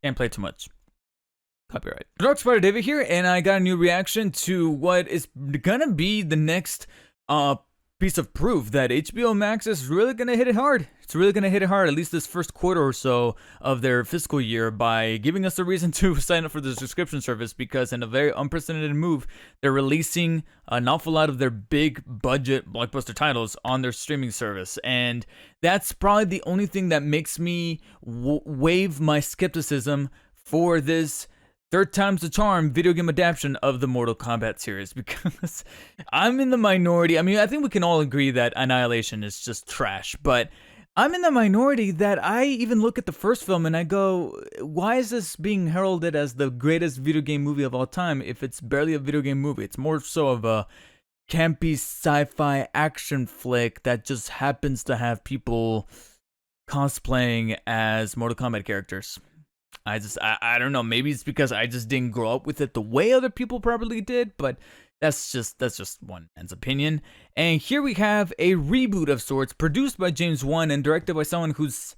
Can't play too much. Copyright. Dark Spider David here, and I got a new reaction to what is gonna be the next piece of proof that HBO Max is really gonna hit it hard. It's really gonna hit it hard, at least this first quarter or so of their fiscal year, by giving us a reason to sign up for the subscription service, because in a very unprecedented move, they're releasing an awful lot of their big budget blockbuster titles on their streaming service. And that's probably the only thing that makes me waive my skepticism for this third time's the charm video game adaptation of the Mortal Kombat series, because I'm in the minority. I mean, I think we can all agree that Annihilation is just trash, but I'm in the minority that I even look at the first film and I go, why is this being heralded as the greatest video game movie of all time if it's barely a video game movie? It's more so of a campy sci-fi action flick that just happens to have people cosplaying as Mortal Kombat characters. I don't know, maybe it's because I just didn't grow up with it the way other people probably did, but that's just one man's opinion. And here we have a reboot of sorts, produced by James Wan and directed by someone who's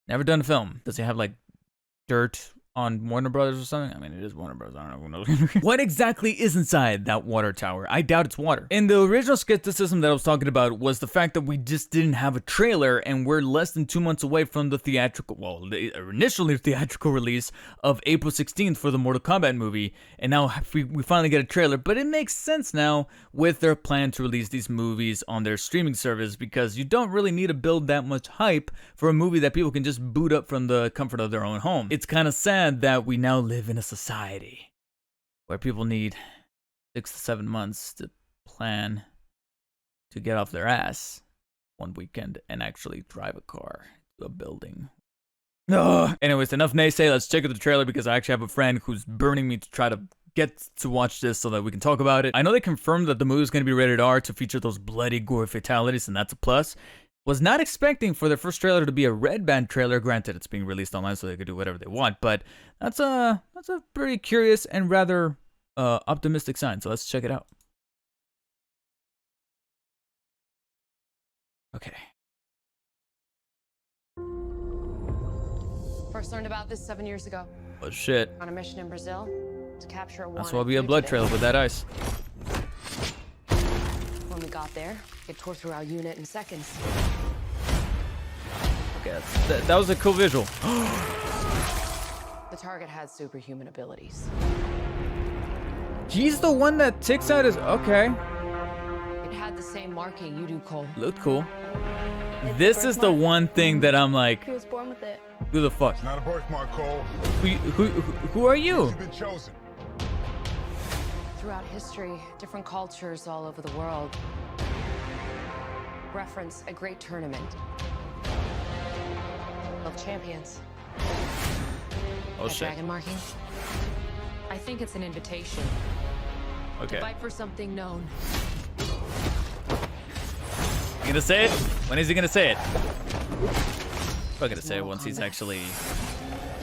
never done a film. Does he have like dirt on Warner Brothers or something? I mean, it is Warner Brothers. I don't know. What exactly is inside that water tower? I doubt it's water. And the original skepticism that I was talking about was the fact that we just didn't have a trailer, and we're less than 2 months away from the theatrical, well, the initially theatrical release of April 16th for the Mortal Kombat movie. And now we finally get a trailer, but it makes sense now with their plan to release these movies on their streaming service, because you don't really need to build that much hype for a movie that people can just boot up from the comfort of their own home. It's kind of sad that we now live in a society where people need 6 to 7 months to plan to get off their ass one weekend and actually drive a car to a building. Ugh. Anyways, enough naysay. Let's check out the trailer, because I actually have a friend who's burning me to try to get to watch this so that we can talk about it. I know they confirmed that the movie is going to be rated R to feature those bloody gore fatalities, and that's a plus. Was not expecting for their first trailer to be a red band trailer. Granted, it's being released online, so they could do whatever they want, but that's a pretty curious and rather optimistic sign. So let's check it out. Okay. First learned about this 7 years ago. Oh shit. On a mission in Brazil to capture a That's why we have blood trailer with that ice. When we got there, it tore through our unit in seconds. Okay, that was a cool visual. The target had superhuman abilities. He's the one that ticks out his... Okay. It had the same marking you do, Cole. Looked cool. This is the one thing that I'm like... He was born with it. Who the fuck? It's not a birthmark, Cole. Who are you? You've been chosen. Throughout history, different cultures all over the world reference a great tournament of champions. Oh A shit. dragon marking. I think it's an invitation. Okay. To fight for something known. You gonna say it? When is he gonna say it? I'm gonna say it once he's actually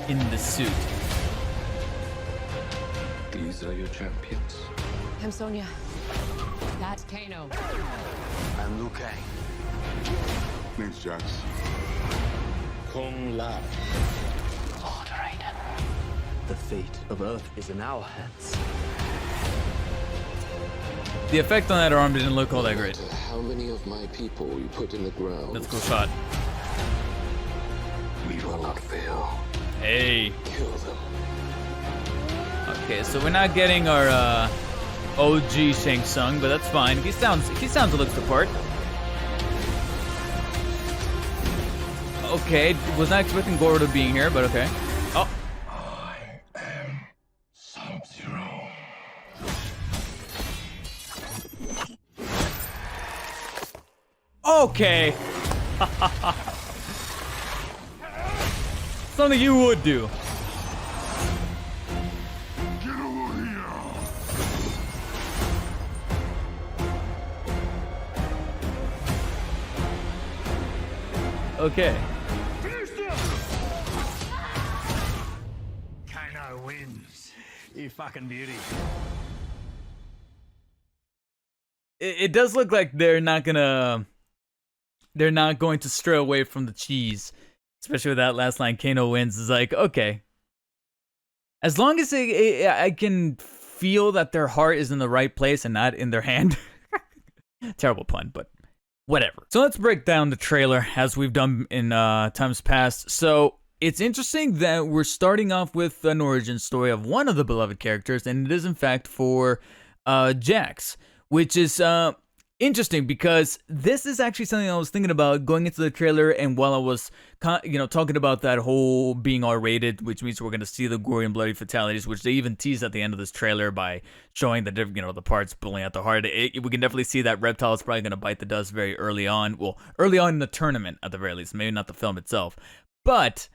in the suit. These are your champions. I'm Sonya. That's Kano. I'm Liu Kang. Name's Jax. Kung Lao. Lord Raiden. The fate of Earth is in our hands. The effect on that arm didn't look all that great. How many of my people you put in the ground? That's a cool shot. We will not fail. Hey. Kill them. Okay, so we're not getting our OG Shang Tsung, but that's fine. He sounds a look the part. Okay, was not expecting Goro to be here, but okay. Oh. I am Sub-Zero. Okay. Something you would do. Get over here. Okay. Kano wins. You fucking beauty. It does look like they're not going to stray away from the cheese, especially with that last line. Kano wins is like, okay, As long as I can feel that their heart is in the right place and not in their hand. Terrible pun, but whatever. So let's break down the trailer as we've done in times past. So it's interesting that we're starting off with an origin story of one of the beloved characters, and it is in fact for Jax, which is interesting because this is actually something I was thinking about going into the trailer, and while I was talking about that whole being R-rated, which means we're going to see the gory and bloody fatalities, which they even tease at the end of this trailer by showing the the parts pulling out the heart. We can definitely see that Reptile is probably going to bite the dust very early on. Well, early on in the tournament at the very least, maybe not the film itself. But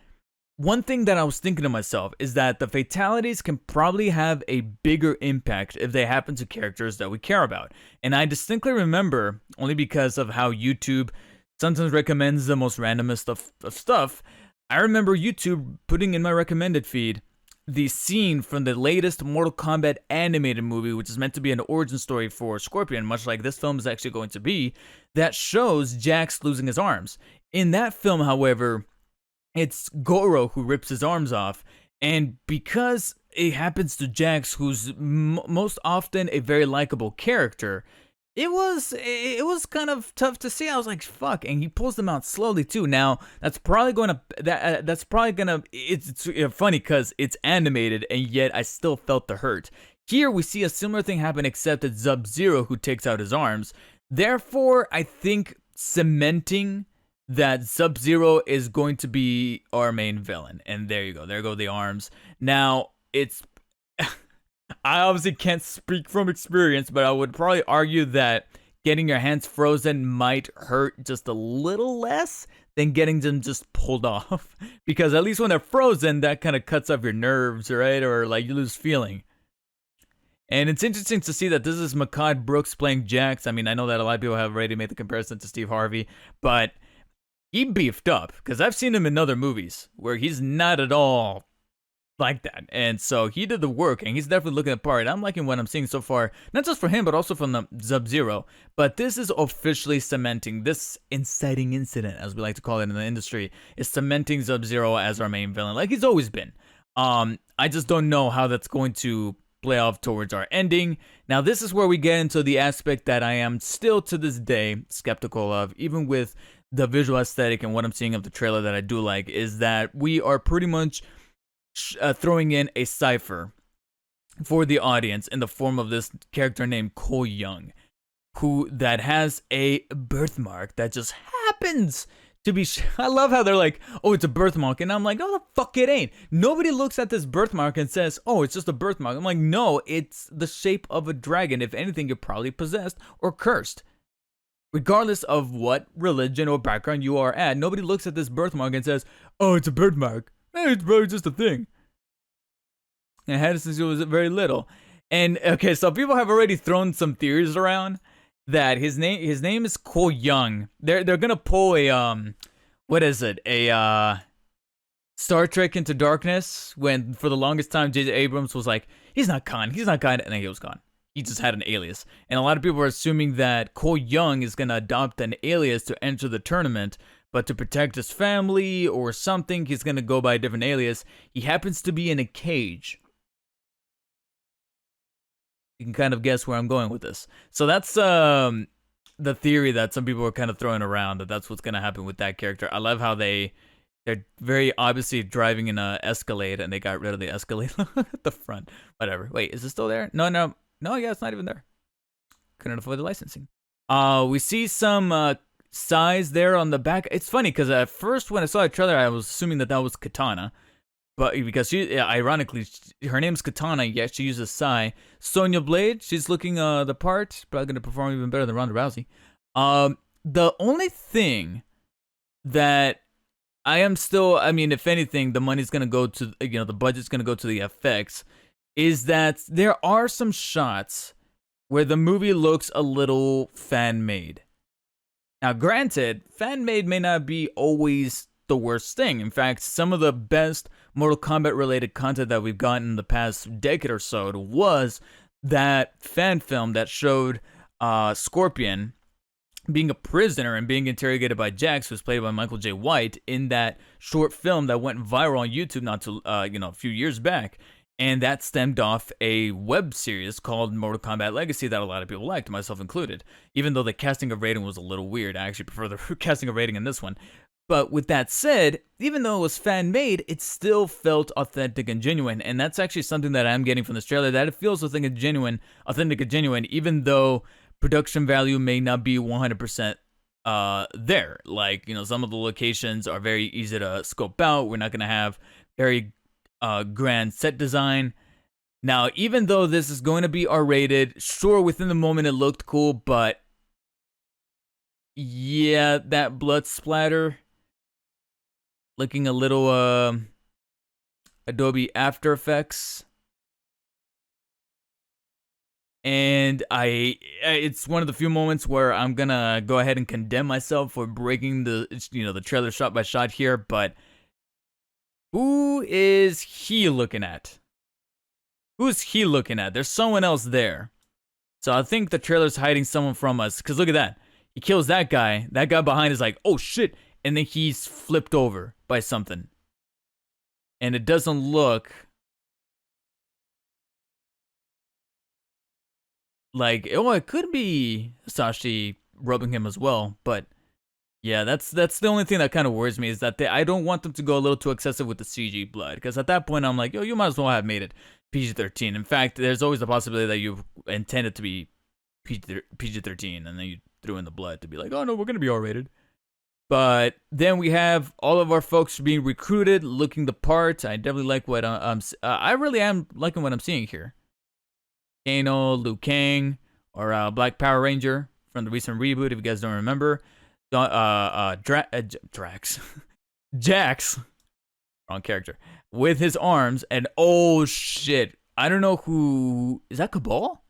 one thing that I was thinking to myself is that the fatalities can probably have a bigger impact if they happen to characters that we care about. And I distinctly remember, only because of how YouTube sometimes recommends the most randomest of stuff, I remember YouTube putting in my recommended feed the scene from the latest Mortal Kombat animated movie, which is meant to be an origin story for Scorpion, much like this film is actually going to be, that shows Jax losing his arms. In that film, however, it's Goro who rips his arms off, and because it happens to Jax, who's most often a very likable character, it was kind of tough to see. I was like, fuck, and he pulls them out slowly too. Now that's probably gonna it's funny because it's animated, and yet I still felt the hurt. Here we see a similar thing happen, except it's Sub-Zero who takes out his arms. Therefore, I think cementing that Sub-Zero is going to be our main villain. And there you go. There go the arms. Now, it's... I obviously can't speak from experience, but I would probably argue that getting your hands frozen might hurt just a little less than getting them just pulled off. Because at least when they're frozen, that kind of cuts off your nerves, right? Or like you lose feeling. And it's interesting to see that this is Mehcad Brooks playing Jax. I mean, I know that a lot of people have already made the comparison to Steve Harvey, but he beefed up, because I've seen him in other movies where he's not at all like that. And so he did the work, and he's definitely looking the part. I'm liking what I'm seeing so far, not just for him, but also from the Sub-Zero. But this is officially cementing, this inciting incident, as we like to call it in the industry, is cementing Sub-Zero as our main villain, like he's always been. I just don't know how that's going to play off towards our ending. Now, this is where we get into the aspect that I am still to this day skeptical of, even with the visual aesthetic and what I'm seeing of the trailer that I do like, is that we are pretty much throwing in a cipher for the audience in the form of this character named Cole Young, that has a birthmark that just happens to be... I love how they're like, oh, it's a birthmark, and I'm like, no, the fuck it ain't. Nobody looks at this birthmark and says, oh, it's just a birthmark. I'm like, no, it's the shape of a dragon. If anything, you're probably possessed or cursed. Regardless of what religion or background you are at, nobody looks at this birthmark and says, oh, it's a birthmark. It's probably just a thing. And I had it since it was very little. And, okay, so people have already thrown some theories around that his name is Cole Young. They're gonna pull a, what is it? A, Star Trek Into Darkness, when for the longest time J.J. Abrams was like, he's not Khan, and then he was gone. He just had an alias. And a lot of people are assuming that Cole Young is going to adopt an alias to enter the tournament, but to protect his family or something, he's going to go by a different alias. He happens to be in a cage. You can kind of guess where I'm going with this. So that's the theory that some people are kind of throwing around, that that's what's going to happen with that character. I love how they're very obviously driving in a Escalade, and they got rid of the Escalade at the front. Whatever. Wait, is it still there? No, yeah, it's not even there. Couldn't afford the licensing. We see some size there on the back. It's funny because at first when I saw the trailer, I was assuming that was Katana, but because she, ironically, her name's Katana, yet she uses Sai. Sonya Blade, she's looking the part, probably gonna perform even better than Ronda Rousey. The only thing that I am still, I mean, if anything, the money's gonna go to, the budget's gonna go to the effects, is that there are some shots where the movie looks a little fan-made. Now, granted, fan-made may not be always the worst thing. In fact, some of the best Mortal Kombat-related content that we've gotten in the past decade or so was that fan film that showed Scorpion being a prisoner and being interrogated by Jax, who's played by Michael J. White, in that short film that went viral on YouTube a few years back. And that stemmed off a web series called Mortal Kombat Legacy that a lot of people liked, myself included. Even though the casting of rating was a little weird, I actually prefer the casting of rating in this one. But with that said, even though it was fan-made, it still felt authentic and genuine. And that's actually something that I'm getting from this trailer, that it feels authentic and genuine, even though production value may not be 100% there. Like, you know, some of the locations are very easy to scope out. We're not going to have very grand set design. Now, even though this is going to be R-rated, sure, within the moment it looked cool, but yeah, that blood splatter looking a little Adobe After Effects. And it's one of the few moments where I'm gonna go ahead and condemn myself for breaking the trailer shot by shot here, but who is he looking at? Who's he looking at? There's someone else there. So I think the trailer's hiding someone from us, because look at that. He kills that guy. That guy behind is like, oh shit. And then he's flipped over by something. And it doesn't look like, oh, it could be Sashi rubbing him as well, but yeah, that's the only thing that kind of worries me, is that I don't want them to go a little too excessive with the CG blood, because at that point I'm like, yo, you might as well have made it PG-13. In fact, there's always the possibility that you intended to be PG-13 and then you threw in the blood to be like, oh no, we're gonna be R-rated. But then we have all of our folks being recruited, looking the part. I definitely like what I really am liking what I'm seeing here. Kano, Liu Kang, or Black Power Ranger from the recent reboot, if you guys don't remember. Drax. Jax. Wrong character. With his arms, and oh shit. I don't know who. Is that Cabal?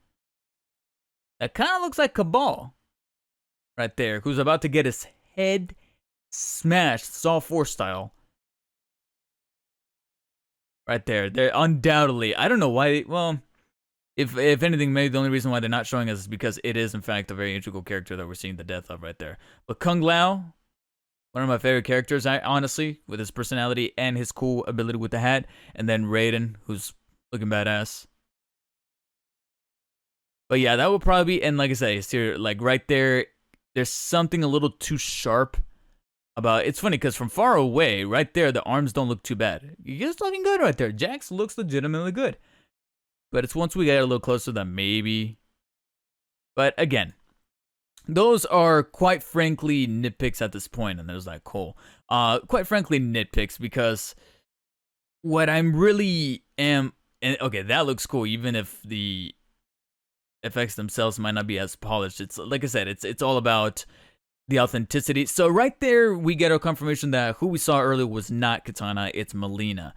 That kind of looks like Cabal. Right there. Who's about to get his head smashed, Saw 4 style. Right there. They're undoubtedly. I don't know why. Well, if anything, maybe the only reason why they're not showing us is because it is, in fact, a very integral character that we're seeing the death of right there. But Kung Lao, one of my favorite characters, honestly, with his personality and his cool ability with the hat. And then Raiden, who's looking badass. But yeah, that would probably be, and like I say, it's here, like right there, there's something a little too sharp about, it's funny because from far away, right there, the arms don't look too bad. He's looking good right there. Jax looks legitimately good. But it's once we get a little closer that maybe. But again, those are quite frankly nitpicks at this point, and there's like cool. Quite frankly nitpicks, because what I'm really am, and okay, that looks cool, even if the effects themselves might not be as polished. It's like I said, it's all about the authenticity. So right there, we get our confirmation that who we saw earlier was not Katana, it's Melina.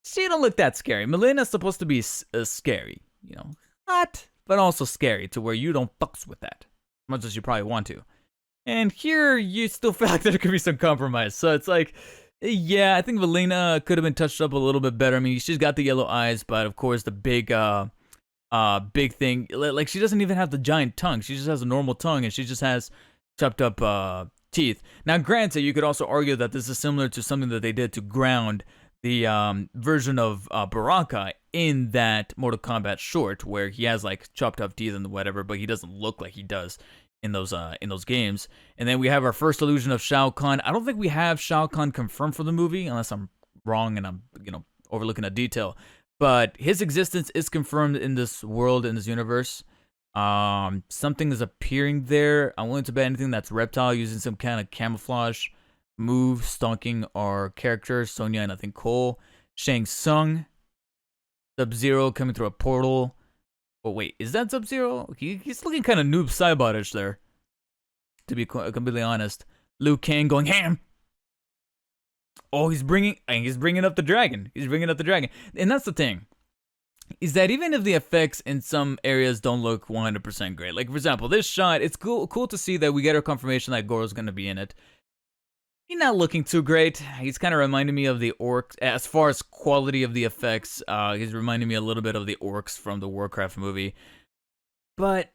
She don't look that scary. Melina's supposed to be scary, you know, hot, but also scary to where you don't fucks with that as much as you probably want to. And here, you still feel like there could be some compromise. So it's like, yeah, I think Melina could have been touched up a little bit better. I mean, she's got the yellow eyes, but of course the big thing, like she doesn't even have the giant tongue. She just has a normal tongue, and she just has chopped up teeth. Now, granted, you could also argue that this is similar to something that they did to ground the version of Baraka in that Mortal Kombat short, where he has like chopped up teeth and whatever, but he doesn't look like he does in those games. And then we have our first illusion of Shao Kahn. I don't think we have Shao Kahn confirmed for the movie, unless I'm wrong and I'm overlooking a detail. But his existence is confirmed in this world, in this universe. Something is appearing there. I'm willing to bet anything that's Reptile using some kind of camouflage move, stalking our characters, Sonya and I think Cole. Shang Tsung. Sub-Zero coming through a portal. Oh wait, is that Sub-Zero? He's looking kind of Noob Saibot-ish there, to be completely honest. Liu Kang going ham. Oh, he's bringing up the dragon. And that's the thing, is that even if the effects in some areas don't look 100% great, like for example, this shot, it's cool to see that we get our confirmation that Goro's going to be in it. He's not looking too great. He's kind of reminding me of the orcs. As far as quality of the effects, he's reminding me a little bit of the orcs from the Warcraft movie. But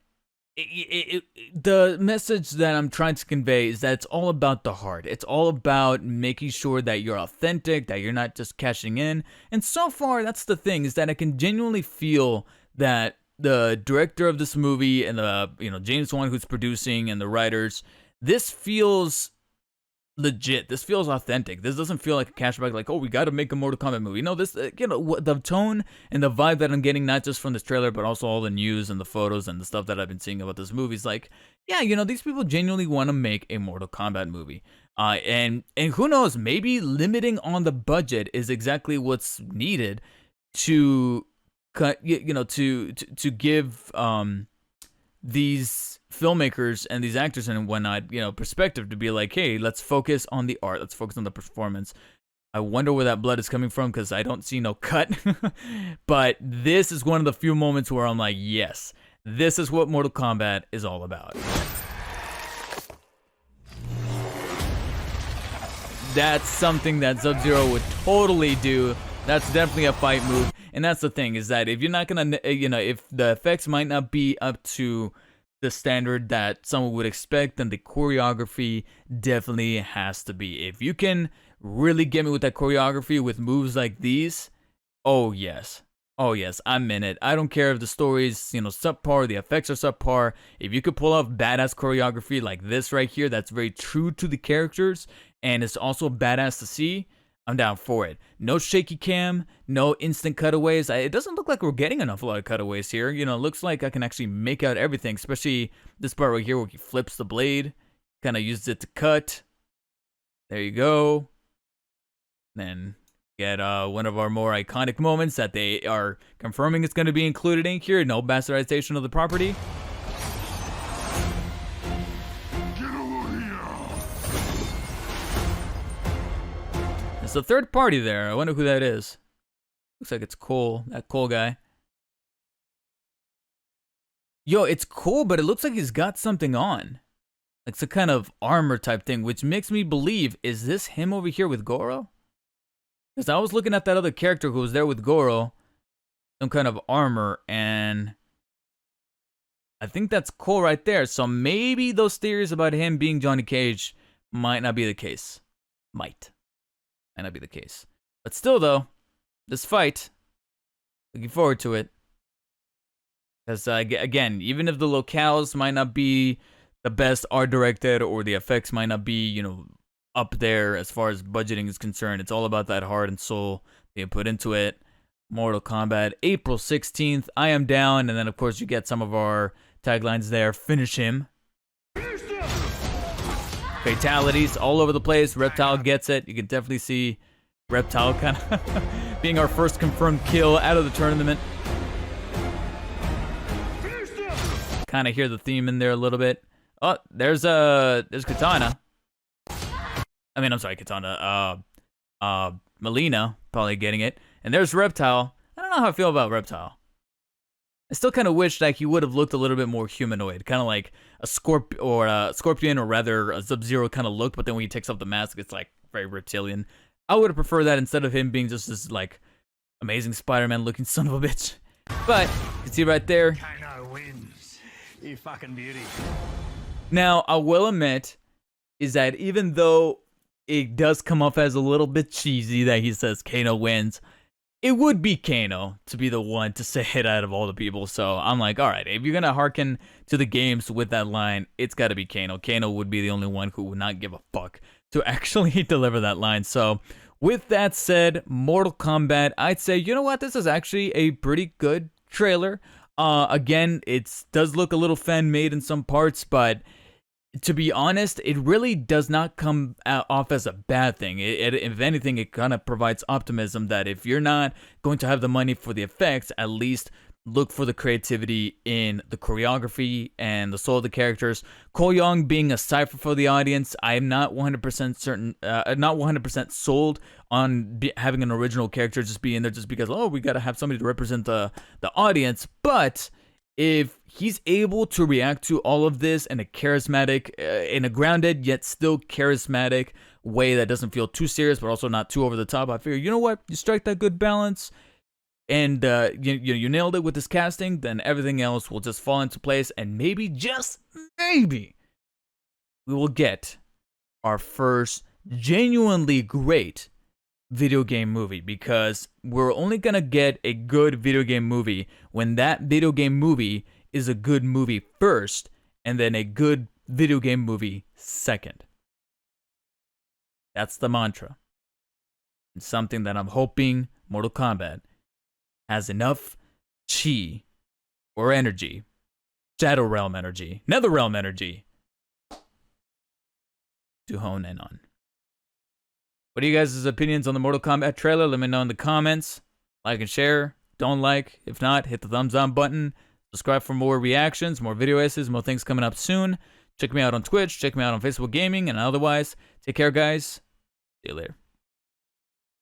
the message that I'm trying to convey is that it's all about the heart. It's all about making sure that you're authentic, that you're not just cashing in. And so far, that's the thing, is that I can genuinely feel that the director of this movie and the James Wan who's producing and the writers, this feels legit. This feels authentic. This doesn't feel like a cashback, like, oh, we got to make a Mortal Kombat movie. No, this, the tone and the vibe that I'm getting, not just from this trailer, but also all the news and the photos and the stuff that I've been seeing about this movie is like, yeah, these people genuinely want to make a Mortal Kombat movie. And who knows, maybe limiting on the budget is exactly what's needed to cut, to give these filmmakers and these actors and whatnot, perspective to be like, hey, let's focus on the art, let's focus on the performance. I wonder where that blood is coming from, because I don't see no cut. But this is one of the few moments where I'm like, yes, this is what Mortal Kombat is all about. That's something that Sub-Zero would totally do. That's definitely a fight move. And that's the thing, is that if you're not gonna, if the effects might not be up to the standard that someone would expect, then the choreography definitely has to be. If you can really get me with that choreography with moves like these, oh yes, I'm in it. I don't care if the story's, subpar, the effects are subpar. If you could pull off badass choreography like this right here, that's very true to the characters, and it's also badass to see, I'm down for it. No shaky cam, no instant cutaways. It doesn't look like we're getting a lot of cutaways here. It looks like I can actually make out everything, especially this part right here where he flips the blade, kind of uses it to cut. There you go. Then get one of our more iconic moments that they are confirming it's going to be included in here. No bastardization of the property. It's the third party there. I wonder who that is. Looks like it's Cole, that Cole guy. Yo, it's cool, but it looks like he's got something on. Like some kind of armor type thing, which makes me believe, is this him over here with Goro? Because I was looking at that other character who was there with Goro, some kind of armor, and I think that's Cole right there. So maybe those theories about him being Johnny Cage might not be the case. Might not be the case. But still, though, this fight, looking forward to it. Because, again, even if the locales might not be the best art directed, or the effects might not be, up there as far as budgeting is concerned, it's all about that heart and soul they put into it. Mortal Kombat, April 16th. I am down. And then, of course, you get some of our taglines there. Finish him. Fatalities all over the place. Reptile gets it. You can definitely see Reptile kind of being our first confirmed kill out of the tournament. Kind of hear the theme in there a little bit. Oh, there's Katana. I'm sorry, Katana. Melina probably getting it. And there's Reptile. I don't know how I feel about Reptile. I still kind of wish like he would have looked a little bit more humanoid, kind of like a Scorpion, or rather a Sub-Zero kind of look. But then when he takes off the mask, it's like very reptilian. I would have preferred that instead of him being just this like amazing Spider-Man looking son of a bitch. But you can see right there. Kano wins. You fucking beauty. Now I will admit is that even though it does come off as a little bit cheesy that he says Kano wins, it would be Kano to be the one to say it out of all the people. So I'm like, all right, if you're going to hearken to the games with that line, it's got to be Kano. Kano would be the only one who would not give a fuck to actually deliver that line. So with that said, Mortal Kombat, I'd say, you know what? This is actually a pretty good trailer. Again, it does look a little fan-made in some parts, but to be honest, it really does not come off as a bad thing. If anything, it kind of provides optimism that if you're not going to have the money for the effects, at least look for the creativity in the choreography and the soul of the characters. Cole Young being a cipher for the audience, I'm not 100% certain, not 100% sold on having an original character just be in there just because, oh, we got to have somebody to represent the audience. But if he's able to react to all of this in a charismatic, in a grounded yet still charismatic way that doesn't feel too serious but also not too over the top, I figure, you know what? You strike that good balance, and you nailed it with this casting, then everything else will just fall into place, and maybe, just maybe, we will get our first genuinely great video game movie, because we're only gonna get a good video game movie when that video game movie is a good movie first, and then a good video game movie second. That's the mantra. It's something that I'm hoping Mortal Kombat has enough chi or energy, Shadow Realm energy, Nether Realm energy, to hone in on. What are you guys' opinions on the Mortal Kombat trailer? Let me know in the comments. Like and share. Don't like. If not, hit the thumbs up button. Subscribe for more reactions, more video essays, more things coming up soon. Check me out on Twitch. Check me out on Facebook Gaming. And otherwise, take care, guys. See you later.